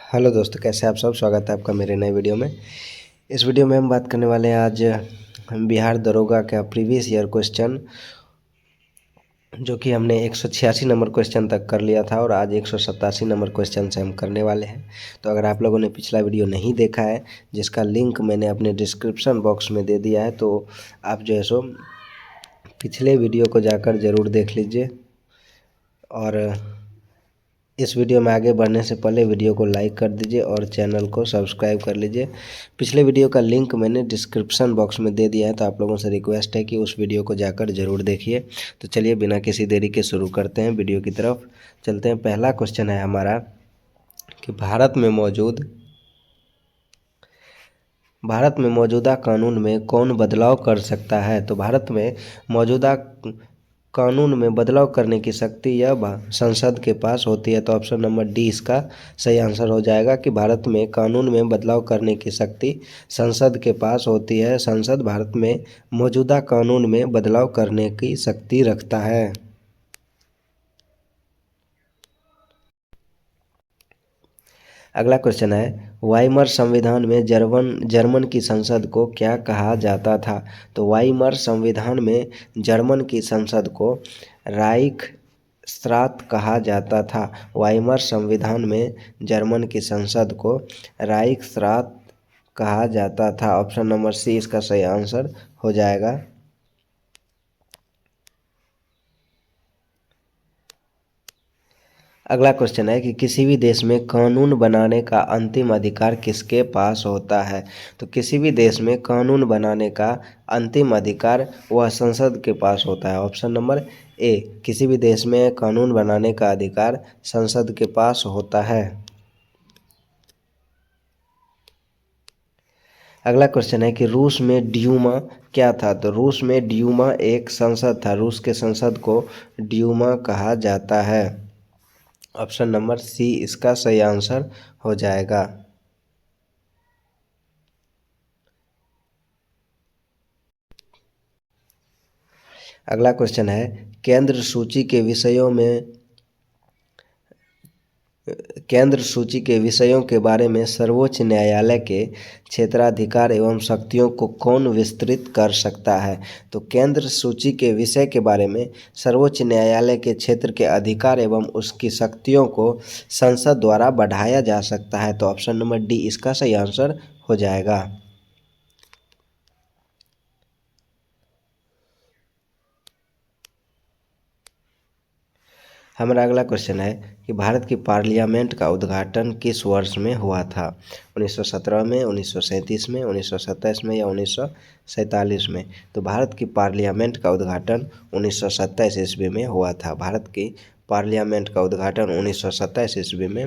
Hello दोस्तों, कैसे आप सब। स्वागत है आपका मेरे नए वीडियो में। इस वीडियो में हम बात करने वाले हैं आज बिहार दरोगा का प्रीवियस ईयर क्वेश्चन, जो कि हमने 186 नंबर क्वेश्चन तक कर लिया था और आज 187 नंबर क्वेश्चन से हम करने वाले हैं। तो अगर आप लोगों ने पिछला वीडियो नहीं देखा है, जिसका लिंक मैंने अपने डिस्क्रिप्शन बॉक्स में दे दिया है, तो आप जो है सो पिछले वीडियो को जाकर ज़रूर देख लीजिए। और इस वीडियो में आगे बढ़ने से पहले वीडियो को लाइक कर दीजिए और चैनल को सब्सक्राइब कर लीजिए। पिछले वीडियो का लिंक मैंने डिस्क्रिप्शन बॉक्स में दे दिया है, तो आप लोगों से रिक्वेस्ट है कि उस वीडियो को जाकर ज़रूर देखिए। तो चलिए बिना किसी देरी के शुरू करते हैं, वीडियो की तरफ चलते हैं। पहला क्वेश्चन है हमारा कि भारत में मौजूदा कानून में कौन बदलाव कर सकता है। तो भारत में मौजूदा कानून में बदलाव करने की शक्ति यह संसद के पास होती है। तो ऑप्शन नंबर डी इसका सही आंसर हो जाएगा कि भारत में कानून में बदलाव करने की शक्ति संसद के पास होती है। संसद भारत में मौजूदा कानून में बदलाव करने की शक्ति रखता है। अगला क्वेश्चन है, वाइमर संविधान में जर्मन की संसद को क्या कहा जाता था। तो वाइमर संविधान में जर्मन की संसद को राइख स्त्रात कहा जाता था। वाइमर संविधान में जर्मन की संसद को राइख स्त्रात कहा जाता था। ऑप्शन नंबर सी इसका सही आंसर हो जाएगा। अगला क्वेश्चन है कि किसी भी देश में कानून बनाने का अंतिम अधिकार किसके पास होता है। तो किसी भी देश में कानून बनाने का अंतिम अधिकार वह संसद के पास होता है। ऑप्शन नंबर ए, किसी भी देश में कानून बनाने का अधिकार संसद के पास होता है। अगला क्वेश्चन है कि रूस में ड्यूमा क्या था। तो रूस में ड्यूमा एक संसद था। रूस के संसद को ड्यूमा कहा जाता है। ऑप्शन नंबर सी इसका सही आंसर हो जाएगा। अगला क्वेश्चन है, केंद्र सूची के विषयों के बारे में सर्वोच्च न्यायालय के क्षेत्राधिकार एवं शक्तियों को कौन विस्तृत कर सकता है। तो केंद्र सूची के विषय के बारे में सर्वोच्च न्यायालय के क्षेत्र के अधिकार एवं उसकी शक्तियों को संसद द्वारा बढ़ाया जा सकता है। तो ऑप्शन नंबर डी इसका सही आंसर हो जाएगा। हमारा अगला क्वेश्चन है कि भारत की पार्लियामेंट का उद्घाटन किस वर्ष में हुआ था। 1917 में, 1937 में, 1927 में या 1947 में। तो भारत की पार्लियामेंट का उद्घाटन 1927 ईस्वी में हुआ था। भारत की पार्लियामेंट का उद्घाटन 1927 ईस्वी में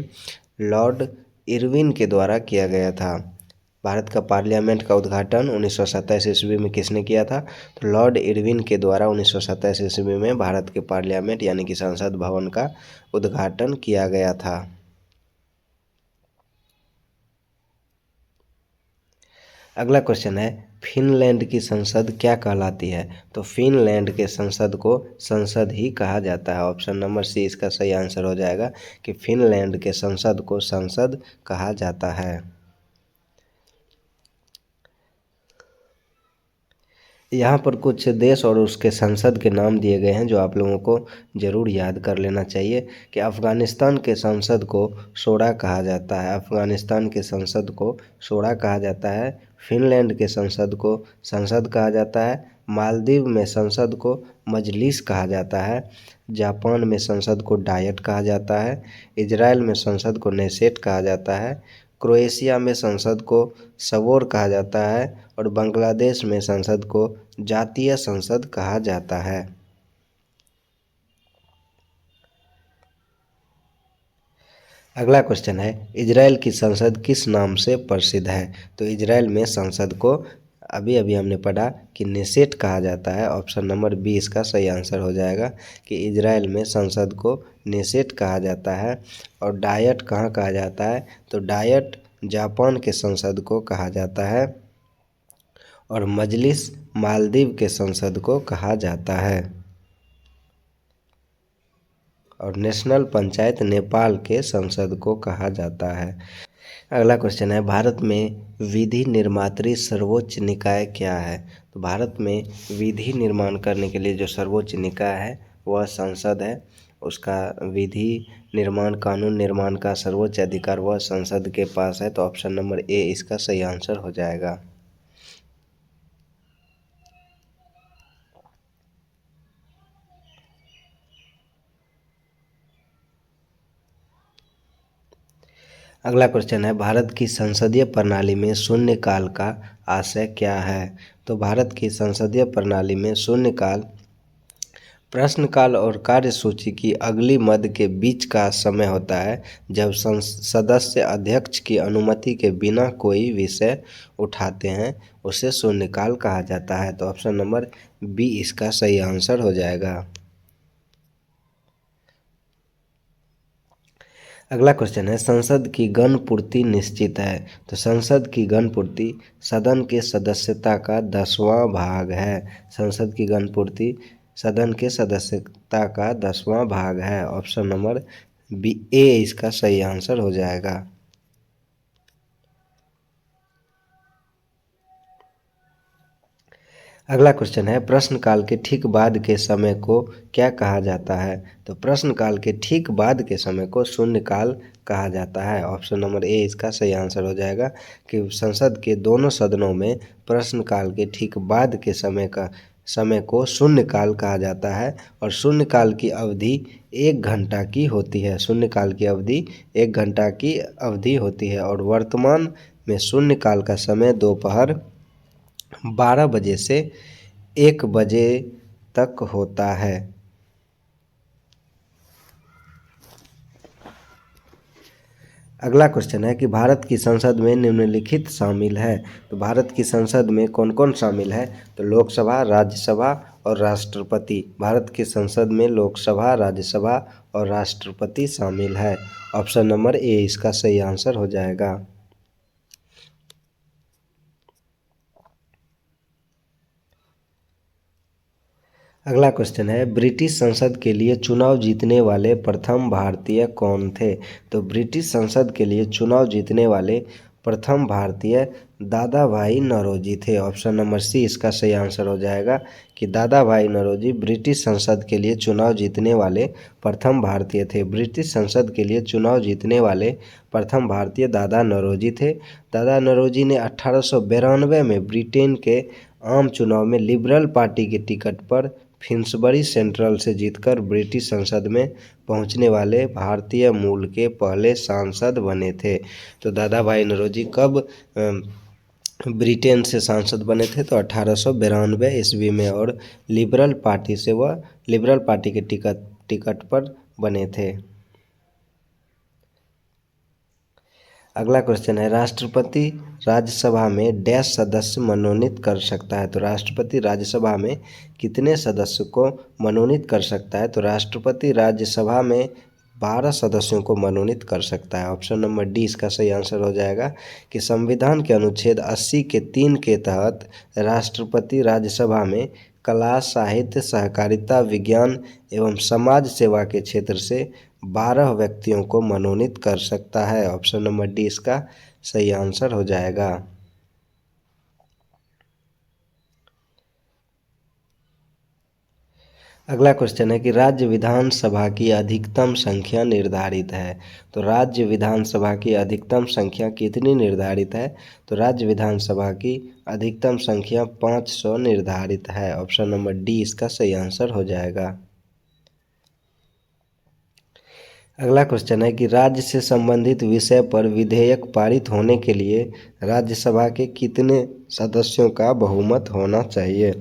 लॉर्ड इरविन के द्वारा किया गया था। भारत का पार्लियामेंट का उद्घाटन 1927 ईस्वी में किसने किया था। तो लॉर्ड इरविन के द्वारा 1927 ईस्वी में भारत के पार्लियामेंट यानी कि संसद भवन का उद्घाटन किया गया था। अगला क्वेश्चन है, फिनलैंड की संसद क्या कहलाती है। तो फिनलैंड के संसद को संसद ही कहा जाता है। ऑप्शन नंबर सी इसका सही आंसर हो जाएगा कि फिनलैंड के संसद को संसद कहा जाता है। यहाँ पर कुछ देश और उसके संसद के नाम दिए गए हैं, जो आप लोगों को ज़रूर याद कर लेना चाहिए कि अफ़गानिस्तान के संसद को शोरा कहा जाता है। अफ़गानिस्तान के संसद को शोरा कहा जाता है। फिनलैंड के संसद को संसद कहा जाता है। मालदीव में संसद को मजलिस कहा जाता है। जापान में संसद को डायट कहा जाता है। इजराइल में संसद को नेसेट कहा जाता है। क्रोएशिया में संसद को सबोर कहा जाता है और बांग्लादेश में संसद को जातीय संसद कहा जाता है। अगला क्वेश्चन है, इजराइल की संसद किस नाम से प्रसिद्ध है। तो इजराइल में संसद को अभी अभी हमने पढ़ा कि नेसेट कहा जाता है। ऑप्शन नंबर बी इसका सही आंसर हो जाएगा कि इजराइल में संसद को नेसेट कहा जाता है। और डायट कहाँ कहा जाता है। तो डायट जापान के संसद को कहा जाता है और मजलिस मालदीव के संसद को कहा जाता है। और नेशनल पंचायत नेपाल के संसद को कहा जाता है। अगला क्वेश्चन है, भारत में विधि निर्मात्री सर्वोच्च निकाय क्या है? तो भारत में विधि निर्माण करने के लिए जो सर्वोच्च निकाय है वह संसद है। उसका विधि निर्माण, कानून निर्माण का सर्वोच्च अधिकार वह संसद के पास है। तो ऑप्शन नंबर ए इसका सही आंसर हो जाएगा। अगला क्वेश्चन है, भारत की संसदीय प्रणाली में शून्यकाल का आशय क्या है? तो भारत की संसदीय प्रणाली में शून्यकाल प्रश्नकाल और कार्यसूची की अगली मद के बीच का समय होता है जब सदस्य अध्यक्ष की अनुमति के बिना कोई विषय उठाते हैं, उसे शून्यकाल कहा जाता है। तो ऑप्शन नंबर बी इसका सही आंसर हो जाएगा। अगला क्वेश्चन है, संसद की गणपूर्ति निश्चित है। तो संसद की गणपूर्ति सदन के सदस्यता का 10वां भाग है। संसद की गणपूर्ति सदन के सदस्यता का 10वां भाग है। ऑप्शन नंबर बी ए इसका सही आंसर हो जाएगा। अगला क्वेश्चन है, प्रश्नकाल के ठीक बाद के समय को क्या कहा जाता है? तो प्रश्नकाल के ठीक बाद के समय को शून्यकाल कहा जाता है। ऑप्शन नंबर ए इसका सही आंसर हो जाएगा कि संसद के दोनों सदनों में प्रश्नकाल के ठीक बाद के समय को शून्यकाल कहा जाता है और शून्यकाल की अवधि 1 घंटा की होती है। शून्यकाल की अवधि 1 घंटा की अवधि होती है और वर्तमान में शून्यकाल का समय दोपहर 12 बजे से 1 बजे तक होता है। अगला क्वेश्चन है कि भारत की संसद में निम्नलिखित शामिल है। तो भारत की संसद में कौन कौन शामिल है? तो लोकसभा, राज्यसभा और राष्ट्रपति। भारत की संसद में लोकसभा, राज्यसभा और राष्ट्रपति शामिल है। ऑप्शन नंबर ए इसका सही आंसर हो जाएगा। अगला क्वेश्चन है, ब्रिटिश संसद के लिए चुनाव जीतने वाले प्रथम भारतीय कौन थे? तो ब्रिटिश संसद के लिए चुनाव जीतने वाले प्रथम भारतीय दादा भाई नौरोजी थे। ऑप्शन नंबर सी इसका सही आंसर हो जाएगा कि दादा भाई नौरोजी ब्रिटिश संसद के लिए चुनाव जीतने वाले प्रथम भारतीय थे। ब्रिटिश संसद के लिए चुनाव जीतने वाले प्रथम भारतीय दादा नौरोजी थे। दादा नौरोजी ने 1892 में ब्रिटेन के आम चुनाव में लिबरल पार्टी के टिकट पर फिन्सबरी सेंट्रल से जीतकर ब्रिटिश संसद में पहुंचने वाले भारतीय मूल के पहले सांसद बने थे। तो दादा भाई नौरोजी कब ब्रिटेन से सांसद बने थे? तो 1892 ईस्वी में और लिबरल पार्टी के टिकट पर बने थे। अगला क्वेश्चन है, राष्ट्रपति राज्यसभा में डैश सदस्य मनोनीत कर सकता है? तो राष्ट्रपति राज्यसभा में कितने सदस्य को मनोनीत कर सकता है? तो राष्ट्रपति राज्यसभा में 12 सदस्यों को मनोनीत कर सकता है। ऑप्शन नंबर डी इसका सही आंसर हो जाएगा कि संविधान के अनुच्छेद 80 के 3 के तहत राष्ट्रपति राज्यसभा में कला, साहित्य, सहकारिता, विज्ञान एवं समाज सेवा के क्षेत्र से 12 व्यक्तियों को मनोनीत कर सकता है। ऑप्शन नंबर डी इसका सही आंसर हो जाएगा। अगला क्वेश्चन है कि राज्य विधानसभा की अधिकतम संख्या निर्धारित है। तो राज्य विधानसभा की अधिकतम संख्या कितनी निर्धारित है? तो राज्य विधानसभा की अधिकतम संख्या 500 निर्धारित है। ऑप्शन नंबर डी इसका सही आंसर हो जाएगा। अगला क्वेश्चन है कि राज्य से संबंधित विषय पर विधेयक पारित होने के लिए राज्यसभा के कितने सदस्यों का बहुमत होना चाहिए?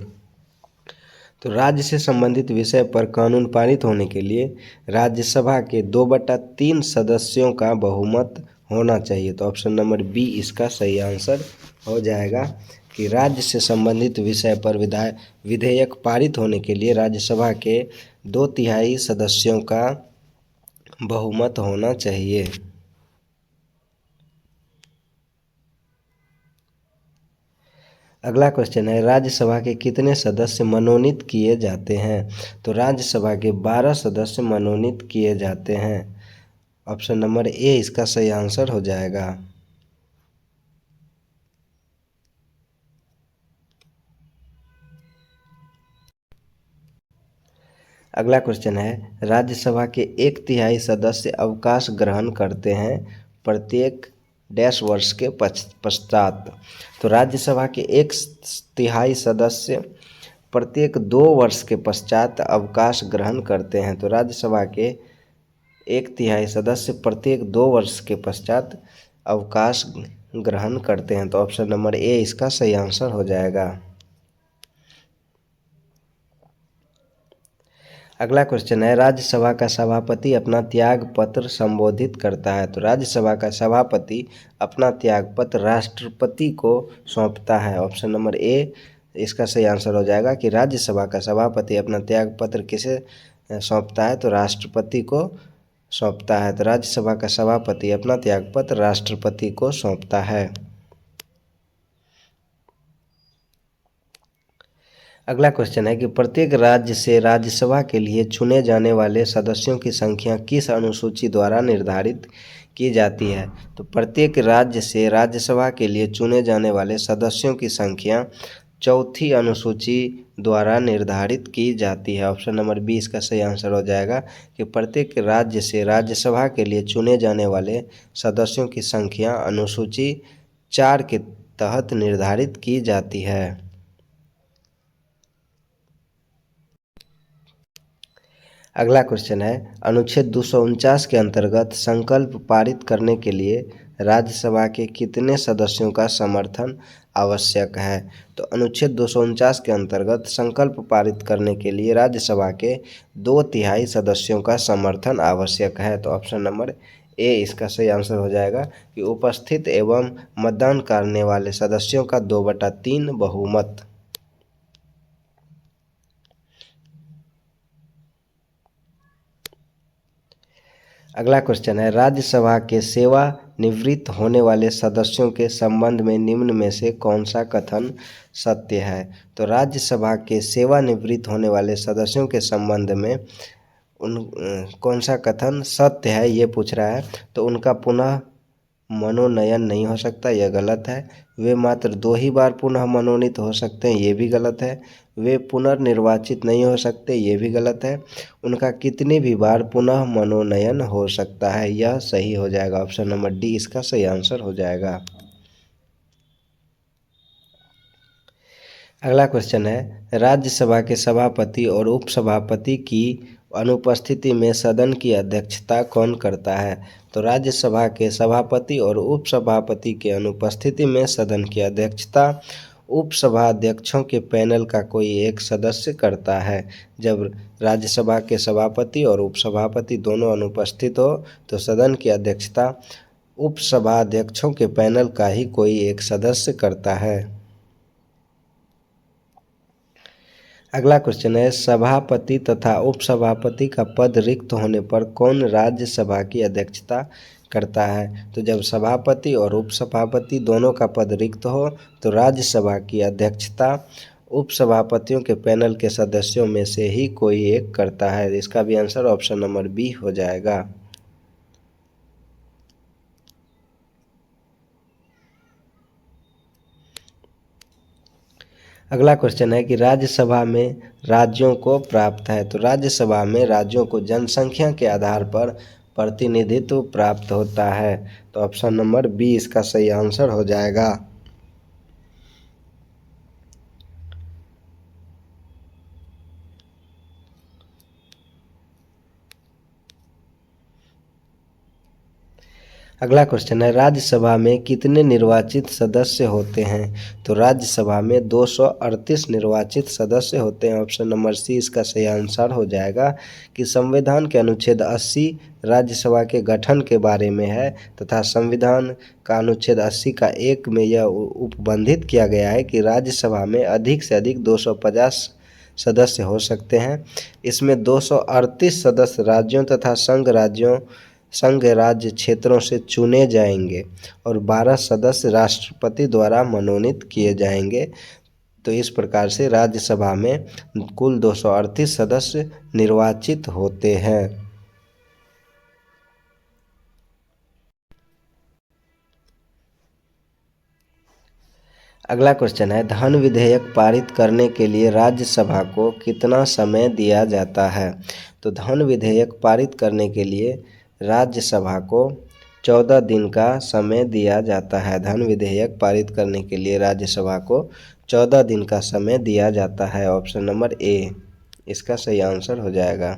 तो राज्य से संबंधित विषय पर कानून पारित होने के लिए राज्यसभा के 2/3 सदस्यों का बहुमत होना चाहिए। तो ऑप्शन नंबर बी इसका सही आंसर हो जाएगा कि राज्य से संबंधित विषय पर विधेयक पारित होने के लिए राज्यसभा के 2/3 सदस्यों का बहुमत होना चाहिए। अगला क्वेश्चन है, राज्यसभा के कितने सदस्य मनोनीत किए जाते हैं? तो राज्यसभा के 12 सदस्य मनोनीत किए जाते हैं। ऑप्शन नंबर ए इसका सही आंसर हो जाएगा। अगला क्वेश्चन है, राज्यसभा के 1/3 सदस्य अवकाश ग्रहण करते हैं प्रत्येक डैश वर्ष के पश्चात। तो राज्यसभा के 1/3 सदस्य प्रत्येक 2 वर्ष के पश्चात अवकाश ग्रहण करते हैं। तो राज्यसभा के 1/3 सदस्य प्रत्येक 2 वर्ष के पश्चात अवकाश ग्रहण करते हैं। तो ऑप्शन नंबर ए इसका सही आंसर हो जाएगा। अगला क्वेश्चन है, राज्यसभा का सभापति अपना त्याग पत्र संबोधित करता है। तो राज्यसभा का सभापति अपना त्याग पत्र राष्ट्रपति को सौंपता है। ऑप्शन नंबर ए इसका सही आंसर हो जाएगा कि राज्यसभा का सभापति अपना त्याग पत्र किसे सौंपता है, तो राष्ट्रपति को सौंपता है। तो राज्यसभा का सभापति अपना त्यागपत्र राष्ट्रपति को सौंपता है। अगला क्वेश्चन है कि प्रत्येक राज्य से राज्यसभा के लिए चुने जाने वाले सदस्यों की संख्या किस अनुसूची द्वारा निर्धारित की जाती है। तो प्रत्येक राज्य से राज्यसभा के लिए चुने जाने वाले सदस्यों की संख्या चौथी अनुसूची द्वारा निर्धारित की जाती है। ऑप्शन नंबर बी इसका सही आंसर हो जाएगा कि प्रत्येक राज्य से राज्यसभा के लिए चुने जाने वाले सदस्यों की संख्या अनुसूची 4 के तहत निर्धारित की जाती है। अगला क्वेश्चन है, अनुच्छेद 249 के अंतर्गत संकल्प पारित करने के लिए राज्यसभा के कितने सदस्यों का समर्थन आवश्यक है। तो अनुच्छेद 249 के अंतर्गत संकल्प पारित करने के लिए राज्यसभा के 2/3 सदस्यों का समर्थन आवश्यक है। तो ऑप्शन नंबर ए इसका सही आंसर हो जाएगा कि उपस्थित एवं मतदान करने वाले सदस्यों का 2/3 बहुमत। अगला क्वेश्चन है, राज्यसभा के सेवानिवृत्त होने वाले सदस्यों के संबंध में निम्न में से कौन सा कथन सत्य है। तो राज्यसभा के सेवानिवृत्त होने वाले सदस्यों के संबंध में कौन सा कथन सत्य है ये पूछ रहा है। तो उनका पुनः मनोनयन नहीं हो सकता, यह गलत है। वे मात्र 2 ही बार पुनः मनोनीत हो सकते हैं, ये भी गलत है। वे पुनर्निर्वाचित नहीं हो सकते, ये भी गलत है। उनका कितनी भी बार पुनः मनोनयन हो सकता है, यह सही हो जाएगा। ऑप्शन नंबर डी इसका सही आंसर हो जाएगा। अगला क्वेश्चन है, राज्यसभा के सभापति और उपसभापति की अनुपस्थिति में सदन की अध्यक्षता कौन करता है। तो राज्यसभा के सभापति और उपसभापति के अनुपस्थिति में सदन की अध्यक्षता उपसभाध्यक्षों के पैनल का कोई एक सदस्य करता है। जब राज्यसभा के सभापति और उपसभापति दोनों अनुपस्थित हो तो सदन की अध्यक्षता उपसभाध्यक्षों के पैनल का ही कोई एक सदस्य करता है। अगला क्वेश्चन है, सभापति तथा उपसभापति का पद रिक्त होने पर कौन राज्यसभा की अध्यक्षता करता है। तो जब सभापति और उपसभापति दोनों का पद रिक्त हो तो राज्यसभा की अध्यक्षता उपसभापतियों के पैनल के सदस्यों में से ही कोई एक करता है। इसका भी आंसर ऑप्शन नंबर बी हो जाएगा। अगला क्वेश्चन है कि राज्यसभा में राज्यों को प्राप्त है। तो राज्यसभा में राज्यों को जनसंख्या के आधार पर प्रतिनिधित्व प्राप्त होता है। तो ऑप्शन नंबर बी इसका सही आंसर हो जाएगा। अगला क्वेश्चन है, राज्यसभा में कितने निर्वाचित सदस्य होते हैं। तो राज्यसभा में 238 निर्वाचित सदस्य होते हैं। ऑप्शन नंबर सी इसका सही आंसर हो जाएगा कि संविधान के अनुच्छेद 80 राज्यसभा के गठन के बारे में है तथा संविधान का अनुच्छेद 80 का 1 में यह उपबंधित किया गया है कि राज्यसभा में अधिक से अधिक 250 सदस्य हो सकते हैं। इसमें 238 सदस्य राज्यों तथा संघ राज्य क्षेत्रों से चुने जाएंगे और 12 सदस्य राष्ट्रपति द्वारा मनोनीत किए जाएंगे। तो इस प्रकार से राज्यसभा में कुल 238 सदस्य निर्वाचित होते हैं। अगला क्वेश्चन है, धन विधेयक पारित करने के लिए राज्यसभा को कितना समय दिया जाता है? तो धन विधेयक पारित करने के लिए राज्यसभा को 14 दिन का समय दिया जाता है। धन विधेयक पारित करने के लिए राज्यसभा को 14 दिन का समय दिया जाता है। ऑप्शन नंबर ए इसका सही आंसर हो जाएगा।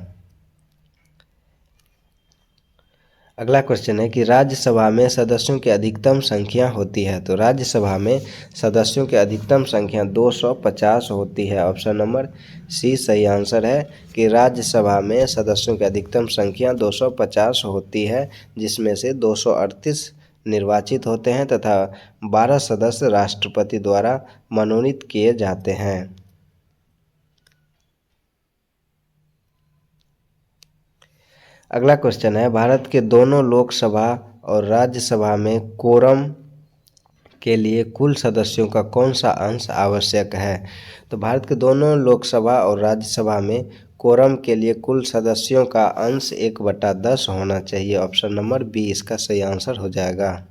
अगला क्वेश्चन है कि राज्यसभा में सदस्यों की अधिकतम संख्या होती है। तो राज्यसभा में सदस्यों की अधिकतम संख्या 250 होती है। ऑप्शन नंबर सी सही आंसर है कि राज्यसभा में सदस्यों की अधिकतम संख्या 250 होती है, जिसमें से 238 निर्वाचित होते हैं तथा 12 सदस्य राष्ट्रपति द्वारा मनोनीत किए जाते हैं। अगला क्वेश्चन है, भारत के दोनों लोकसभा और राज्यसभा में कोरम के लिए कुल सदस्यों का कौन सा अंश आवश्यक है? तो भारत के दोनों लोकसभा और राज्यसभा में कोरम के लिए कुल सदस्यों का अंश 1/10 होना चाहिए। ऑप्शन नंबर बी इसका सही आंसर हो जाएगा।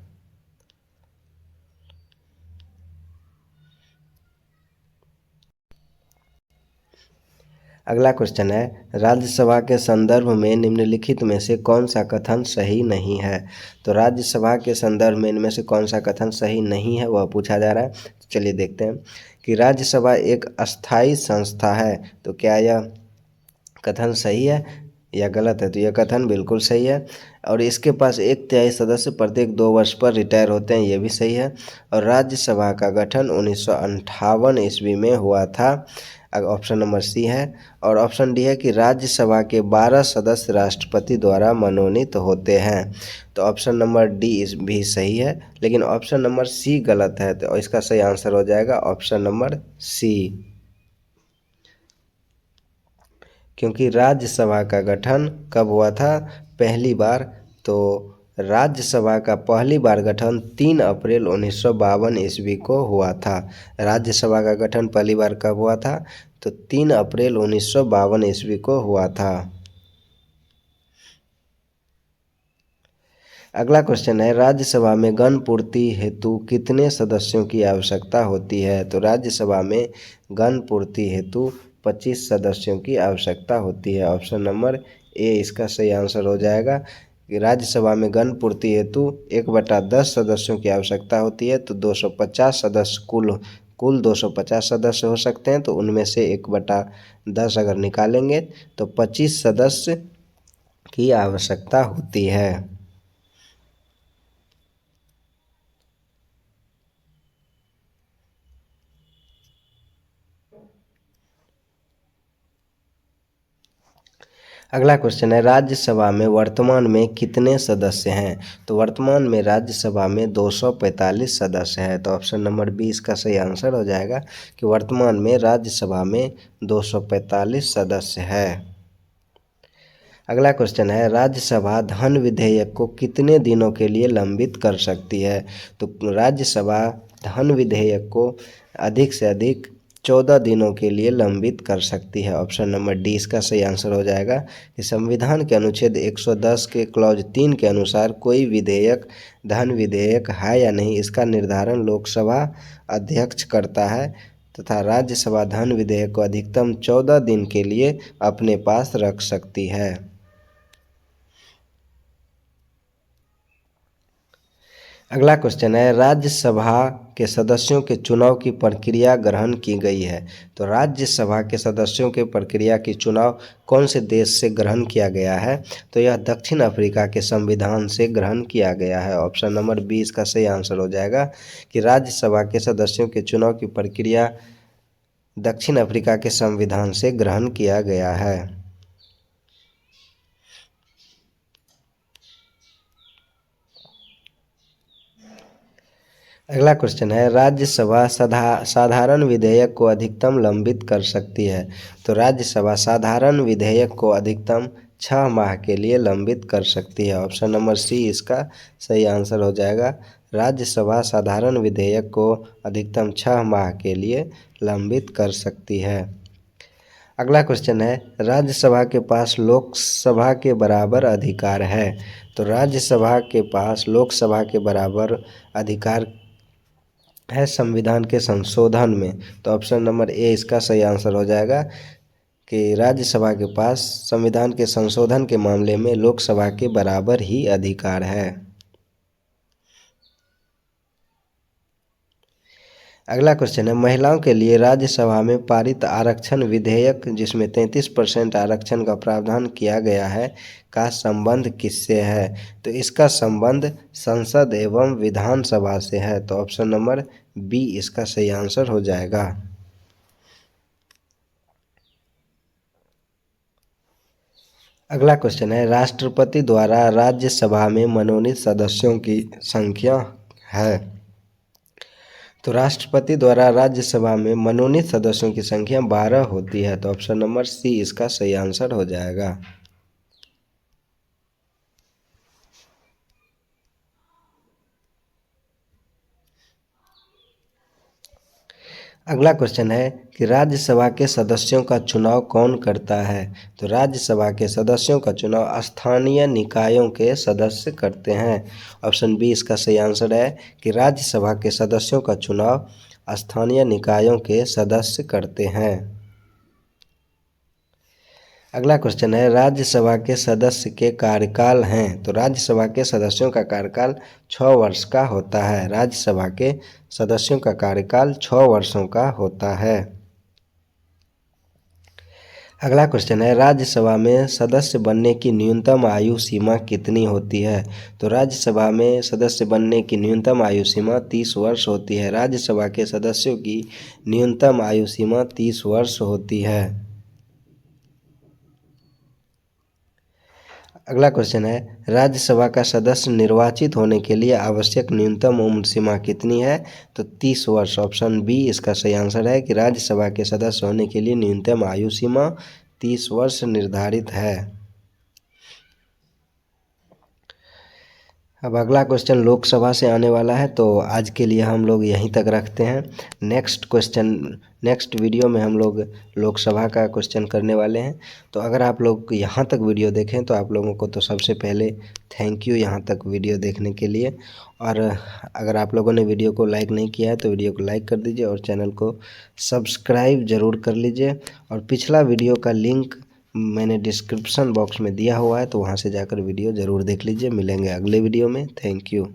अगला क्वेश्चन है, राज्यसभा के संदर्भ में निम्नलिखित में से कौन सा कथन सही नहीं है? तो राज्यसभा के संदर्भ में इनमें से कौन सा कथन सही नहीं है वह पूछा जा रहा है। तो चलिए देखते हैं कि राज्यसभा एक अस्थायी संस्था है। तो क्या यह कथन सही है या गलत है? तो यह कथन बिल्कुल सही है। और इसके पास 1/3 सदस्य प्रत्येक 2 वर्ष पर रिटायर होते हैं, ये भी सही है। और राज्यसभा का गठन 1958 ईस्वी में हुआ था। ऑप्शन नंबर सी है। और ऑप्शन डी है कि राज्यसभा के 12 सदस्य राष्ट्रपति द्वारा मनोनीत होते हैं। तो ऑप्शन नंबर डी इस भी सही है, लेकिन ऑप्शन नंबर सी गलत है। तो इसका सही आंसर हो जाएगा ऑप्शन नंबर सी, क्योंकि राज्यसभा का गठन कब हुआ था पहली बार? तो राज्यसभा का पहली बार गठन 3 अप्रैल 1952 ईस्वी को हुआ था। राज्यसभा का गठन पहली बार कब हुआ था? तो 3 अप्रैल 1952 ईस्वी को हुआ था। अगला क्वेश्चन है, राज्यसभा में गण पूर्ति हेतु कितने सदस्यों की आवश्यकता होती है? तो राज्यसभा में गण पूर्ति हेतु 25 सदस्यों की आवश्यकता होती है। ऑप्शन नंबर ए इसका सही आंसर हो जाएगा कि राज्यसभा में गण पूर्ति हेतु 1/10 सदस्यों की आवश्यकता होती है। तो 250 सदस्य कुल 250 सदस्य हो सकते हैं, तो उनमें से 1/10 अगर निकालेंगे तो 25 सदस्य की आवश्यकता होती है। अगला क्वेश्चन है, राज्यसभा में वर्तमान में कितने सदस्य हैं? तो वर्तमान में राज्यसभा में 245 सदस्य हैं। तो ऑप्शन नंबर बी इसका सही आंसर हो जाएगा कि वर्तमान में राज्यसभा में 245 सदस्य है। अगला क्वेश्चन है, राज्यसभा धन विधेयक को कितने दिनों के लिए लंबित कर सकती है? तो राज्यसभा धन विधेयक को अधिक से अधिक 14 दिनों के लिए लंबित कर सकती है। ऑप्शन नंबर डी इसका सही आंसर हो जाएगा कि संविधान के अनुच्छेद 110 के क्लॉज 3 के अनुसार कोई विधेयक धन विधेयक है या नहीं, इसका निर्धारण लोकसभा अध्यक्ष करता है तथा राज्यसभा धन विधेयक को अधिकतम 14 दिन के लिए अपने पास रख सकती है। अगला क्वेश्चन है, राज्यसभा के सदस्यों के चुनाव की प्रक्रिया ग्रहण की गई है। तो राज्यसभा के सदस्यों के प्रक्रिया की चुनाव कौन से देश से ग्रहण किया गया है? तो यह दक्षिण अफ्रीका के संविधान से ग्रहण किया गया है। ऑप्शन नंबर बी इसका सही आंसर हो जाएगा कि राज्यसभा के सदस्यों के चुनाव की प्रक्रिया दक्षिण अफ्रीका के संविधान से ग्रहण किया गया है। अगला क्वेश्चन है, राज्यसभा साधारण विधेयक को अधिकतम लंबित कर सकती है। तो राज्यसभा साधारण विधेयक को अधिकतम 6 माह के लिए लंबित कर सकती है। ऑप्शन नंबर सी इसका सही आंसर हो जाएगा। राज्यसभा साधारण विधेयक को अधिकतम 6 माह के लिए लंबित कर सकती है। अगला क्वेश्चन है, राज्यसभा के पास लोकसभा के बराबर अधिकार है। तो राज्यसभा के पास लोकसभा के बराबर अधिकार है संविधान के संशोधन में। तो ऑप्शन नंबर ए इसका सही आंसर हो जाएगा कि राज्यसभा के पास संविधान के संशोधन के मामले में लोकसभा के बराबर ही अधिकार है। अगला क्वेश्चन है, महिलाओं के लिए राज्यसभा में पारित आरक्षण विधेयक जिसमें 33% आरक्षण का प्रावधान किया गया है का संबंध किससे है? तो इसका संबंध संसद एवं विधानसभा से है। तो ऑप्शन नंबर बी इसका सही आंसर हो जाएगा। अगला क्वेश्चन है, राष्ट्रपति द्वारा राज्यसभा में मनोनीत सदस्यों की संख्या है। तो राष्ट्रपति द्वारा राज्यसभा में मनोनीत सदस्यों की संख्या 12 होती है। तो ऑप्शन नंबर सी इसका सही आंसर हो जाएगा। अगला क्वेश्चन है कि राज्यसभा के सदस्यों का चुनाव कौन करता है? तो राज्यसभा के सदस्यों का चुनाव स्थानीय निकायों के सदस्य करते हैं। ऑप्शन बी इसका सही आंसर है कि राज्यसभा के सदस्यों का चुनाव स्थानीय निकायों के सदस्य करते हैं। अगला क्वेश्चन है, राज्यसभा के सदस्य के कार्यकाल हैं। तो राज्यसभा के सदस्यों का कार्यकाल 6 वर्ष का होता है। राज्यसभा के सदस्यों का कार्यकाल 6 वर्षों का होता है। अगला क्वेश्चन है, राज्यसभा में सदस्य बनने की न्यूनतम आयु सीमा कितनी होती है? तो राज्यसभा में सदस्य बनने की न्यूनतम आयु सीमा 30 वर्ष होती है। राज्यसभा के सदस्यों की न्यूनतम आयु सीमा 30 वर्ष होती है। अगला क्वेश्चन है, राज्यसभा का सदस्य निर्वाचित होने के लिए आवश्यक न्यूनतम उम्र सीमा कितनी है? तो 30 वर्ष। ऑप्शन बी इसका सही आंसर है कि राज्यसभा के सदस्य होने के लिए न्यूनतम आयु सीमा 30 वर्ष निर्धारित है। अब अगला क्वेश्चन लोकसभा से आने वाला है, तो आज के लिए हम लोग यहीं तक रखते हैं। नेक्स्ट वीडियो में हम लोग लोकसभा का क्वेश्चन करने वाले हैं। तो अगर आप लोग यहाँ तक वीडियो देखें तो आप लोगों को तो सबसे पहले थैंक यू यहाँ तक वीडियो देखने के लिए। और अगर आप लोगों ने वीडियो को लाइक नहीं किया है तो वीडियो को लाइक कर दीजिए और चैनल को सब्सक्राइब ज़रूर कर लीजिए। और पिछला वीडियो का लिंक मैंने डिस्क्रिप्शन बॉक्स में दिया हुआ है, तो वहाँ से जाकर वीडियो ज़रूर देख लीजिए। मिलेंगे अगले वीडियो में। Thank you.